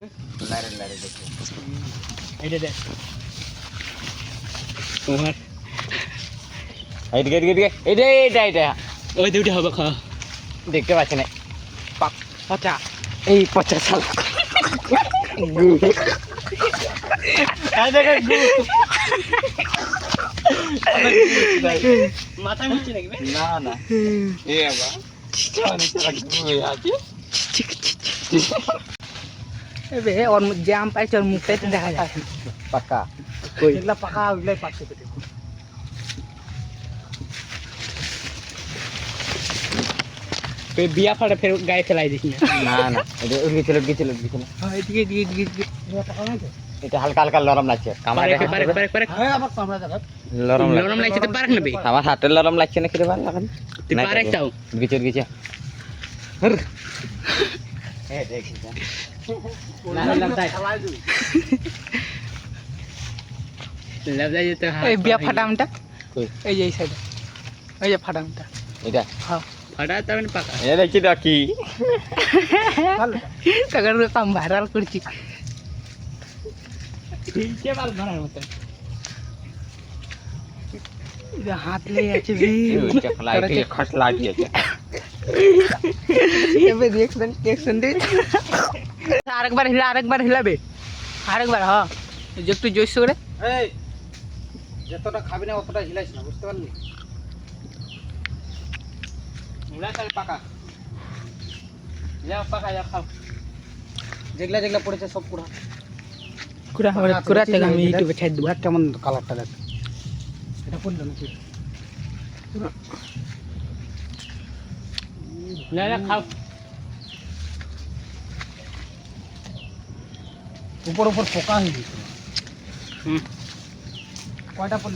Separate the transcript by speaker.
Speaker 1: লারে লারে দেখো
Speaker 2: এইটা দেখ তোমার
Speaker 1: এইদিকে এইদিকে এইটা এইটা এইটা
Speaker 2: ওই দুটো হবে খা
Speaker 1: দেখতে পাচ্ছি না
Speaker 2: আচ্ছা
Speaker 1: এই 50 সাল গু
Speaker 2: এই দেখো গু মাথা মুছি নাকি বে
Speaker 1: না না এ বাবা অনেক গু আছে
Speaker 2: এবে ওর যে আম পাইছে ওর মুখটাই তো দেখা যায়
Speaker 1: পাকা
Speaker 2: কই এগুলা পাকা ওইগুলাই পাকতে পেটে বিয়া ফাড়ে ফের গায়ে ফেলাই দিস
Speaker 1: না না এটা গিয়েছিল
Speaker 2: হ্যাঁ এদিকে এদিকে এদিকে পাকা নাই তো
Speaker 1: এটা হালকা হালকা নরম লাগছে কামড়া
Speaker 2: পারে হ্যাঁ আবার কামড়া যাবে
Speaker 1: নরম
Speaker 2: নরম লাগছে তো পারক না বে
Speaker 1: আমার হাতের নরম লাগছে না কি রে ভালো লাগে
Speaker 2: তুই পারে চাও
Speaker 1: গিয়ে এ দেখি
Speaker 2: এই বিয়া ফাটামটা
Speaker 1: কই
Speaker 2: এই যে এই সাইডে এই যে ফাটামটা
Speaker 1: এটা
Speaker 2: হ্যাঁ ফাটা তার মানে পাকা
Speaker 1: এ দেখি কি
Speaker 2: ভালো তখন কাম ভাইরাল করছি কে বাল ধরার মতো হাত লেগে আছে
Speaker 1: ওইটা ফ্লাইটে খসলা দিয়েছে
Speaker 2: এবে রিঅ্যাকশন দে আরেকবার হিলাবে আরেকবার হ্যাঁ একটু জোশ করে
Speaker 1: এই যতটা খাবি না অতটা হিলাইস না বুঝতে পারলি
Speaker 2: হিলা তাহলে পাকা যাও পাকা যাও খাও
Speaker 1: যেগুলা যেগুলা পড়েছে সব পুরা
Speaker 2: কুড়া থেকে আমি ইউটিউবে ছাড় দেবো
Speaker 1: কেমন কালারটা দেখ এটা পড়লো নাকি
Speaker 2: না খাও
Speaker 1: উপর উপর পোকা হয়ে গেছে
Speaker 2: হুম
Speaker 1: কয়টা পড়লো